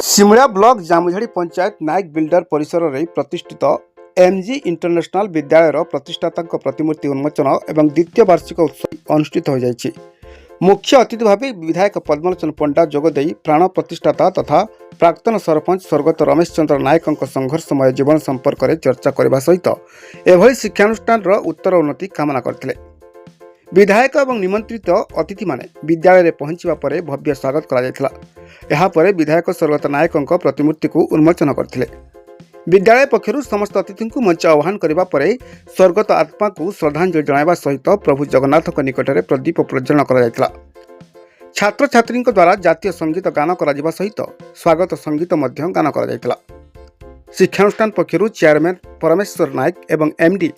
Simda block जामुझाड़ी panchayat नायक builder परिसर में प्रतिष्ठित एमजी इंटरनेशनल विद्यालय प्रतिष्ठाता प्रतिमूर्ति उन्मोचन और द्वितीय वार्षिक उत्सव अनुष्ठित हो जाएगी। मुख्य अतिथि भाव विधायक पद्मलोचन पंडा जोगदे प्राण प्रतिष्ठाता तथा प्राक्तन सरपंच स्वर्गत रमेश चंद्र नायकों संघर्षमय जीवन संपर्क में चर्चा करने सहित एभली शिक्षानुष्ठान उत्तर उन्नति कामना करते। विधायक और निमंत्रित अतिथि माने विद्यालय में पहुंचवा पर भव्य स्वागत कर विधायक स्वर्गत नायकों प्रतिमूर्ति को उन्मोचन करते। विद्यालय पक्षर समस्त अतिथि को मंच आह्वान करने पर स्वर्गत आत्मा को श्रद्धांजलि जणाइबा सहित प्रभु जगन्नाथ निकट में प्रदीप प्रज्वलन कर छात्र छात्री द्वारा जातीय संगीत गान कर सहित स्वागत संगीत गान कर शिक्षानुष्ठान पक्षर चेयरमैन परमेश्वर नायक एवं एमडी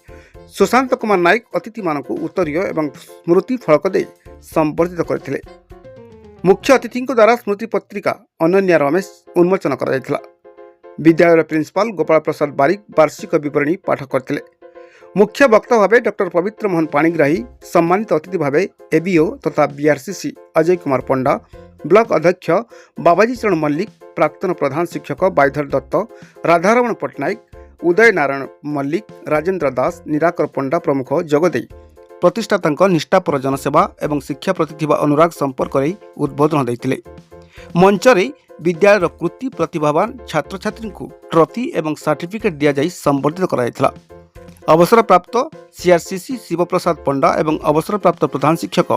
सुशांत कुमार नायक अतिथि मानक उत्तरीय एवं स्मृति फलक दे संबर्धित करते। मुख्य अतिथि द्वारा स्मृति पत्रिका अनन्या रमेश उन्मोचन कर विद्यालय प्रिंसिपाल गोपाल प्रसाद बारिक वार्षिक विवरणी पाठ करते। मुख्य वक्ता भाव डॉक्टर पवित्र मोहन पाणिग्राही, सम्मानित अतिथि भाव एबीओ तथा बीआरसीसी अजय कुमार पंडा, ब्लॉक अध्यक्ष बाबाजी चरण मल्लिक, प्राक्तन प्रधान शिक्षक बाईधर दत्त, राधारमण पट्टनायक, उदय नारायण मल्लिक, राजेंद्र दास, निराकर पंडा प्रमुख जोगदे प्रतिष्ठाता निष्ठापर जनसेवा और शिक्षा प्रति अनुराग संपर्क उद्बोधन देते। मंच में विद्यालय कृति प्रतिभावान छात्र छात्री को ट्रॉफी और सर्टिफिकेट दि जाई संबर्धित कर अवसर प्राप्त सीआरसीसी शिवप्रसाद पंडा और अवसर प्राप्त प्रधान शिक्षक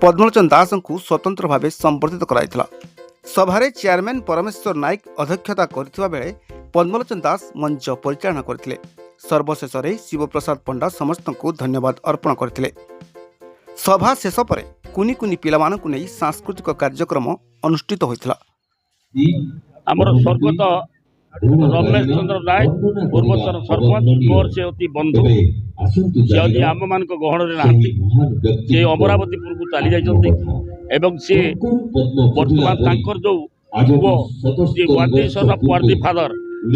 पद्मलोचन दास को स्वतंत्र भाव संबर्धित कर सभारे चेयरमैन परमेश्वर नायक अध्यक्षता करथिबा बेले पद्मलोचन दास मंच परिचालन करथिले। सर्वशेष शिवप्रसाद पंडा समस्त को धन्यवाद अर्पण करथिले। सभा शेष पर कुनी कुनी पिलामानकु नै सांस्कृतिक कार्यक्रम अनुष्ठित होइथिला। आमर स्वर्गत रमेश चंद्र नायक पूर्वतन सरपंच मोर से अति बंधु से अति आम मान गहन से अमरावतीपुर को चली जाइछन्ति एवं से वर्तमान जो वादी फादर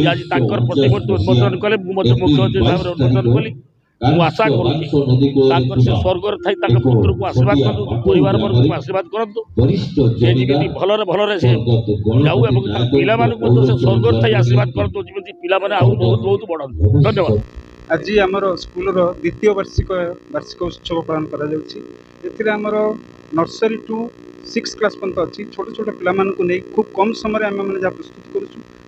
आज प्रतिमूर्ति उन्मोचन कले मुख्यमंत्री भाव उन्मोचन कली। मु आशा करुँगी से स्वर्ग थी पुत्र को आशीर्वाद करूँ, परिवार वर्ग को आशीर्वाद करूँ, से भलरे भलरे से जाऊ पिला से स्वर्ग थी आशीर्वाद करूँ जमी पिला बहुत बहुत बढ़। धन्यवाद। आज आमर स्कूल द्वितीय वार्षिक उत्सव पालन कर नर्सरी टू 6 क्लास पर्यंत अच्छी छोट छोट पिला खूब कम समय आम मैंने जहाँ प्रस्तुत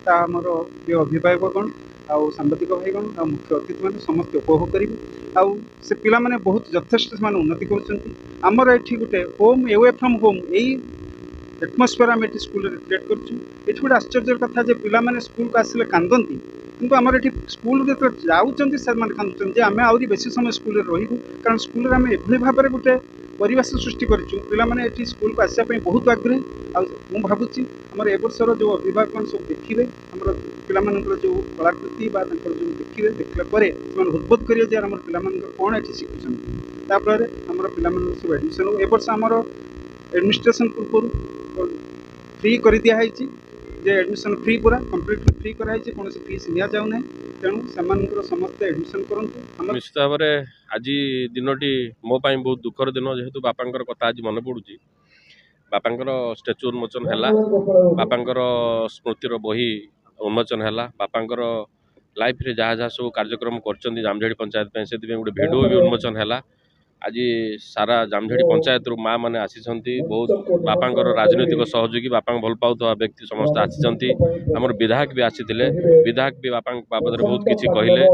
करुँमर ये अभिभावकगण आउ सांबादिक भाईगण आ मुख्य अतिथि मैंने समस्त उपभोग करेंगे। आउ से पिला माने बहुत यथेष्ट से उन्नति करमर ये गोटे होम एवे फ्रॉम होम यही एटमोस्फियर आम ये स्कूल क्रिएट कर गोटे आश्चर्य कथा जे पिला माने स्कूल को आसिले कांदती किंतु आमर ये स्कूल जो जाऊँच से कांदुच्च आम आहरी बेसी समय स्कूल रही कारण स्कूल आम एभली भाव में गोटे परिवेश सृष्टि करूँ पिला माने ये स्कूल को आसापी बहुत आग्रही। आ भावुँ आमर ए वर्षर जो अभिभावक मैंने सब देखिए आमर पिला जो कलाकृति जो देखिए देखला उद्बोध करेंगे आम पिला कौन ये शिखुन ताफल आम पिला सब एडमिशन हो। ए वर्ष आमर एडमिनिस्ट्रेशन पूर्व फ्री कर दिखाई जे एडमिशन फ्री पूरा कंप्लीटली फ्री कराई कौन फीस नि जाऊना तेणु से समस्त एडमिशन करूँ। निश्चित भाव में आज दिनटी मो बहुत दुखर दिन जेहेतु बापांकर कथा आज मन पड़ुची। बापांकर स्टेचू उन्मोचन है, बापांकर स्मृतिर बही उन्मोचन है, बापांकर लाइफ रे जहाँ जहाँ सब कार्यक्रम कर जामझाड़ी पंचायत से गोटे भिडियो भी उन्मोचन है। आज सारा जामझाड़ी पंचायत रु माँ मैंने आसी बहुत बापांकर राजनैतिक सहयोगी बापा भल पाउथवा व्यक्ति समस्त आसी आमर विधायक भी आसी विधायक भी बापा बाबद बहुत किसी कहले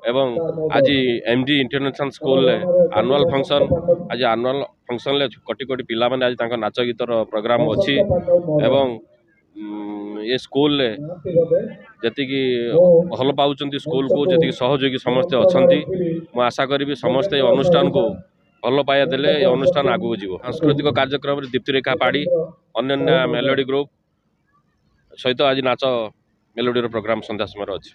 एवं आज MD international school annual function आज आनुआल फंक्शन कोटी कोटी पिला माने आज नाच गीतर प्रोग्राम अच्छी एवं ये स्कूल जी भल पाँच स्कूल को जी सहयोगी समस्ते अच्छा मु आशा करी समस्ते अनुष्ठान को भल पाया देले ये अनुष्ठान आगू जीव। सांस्कृतिक कार्यक्रम दीप्तिरेखा पाड़ी अन्य मेलोडी ग्रुप सहित आज नाच मेलोडी प्रोग्राम संध्या समय अच्छी।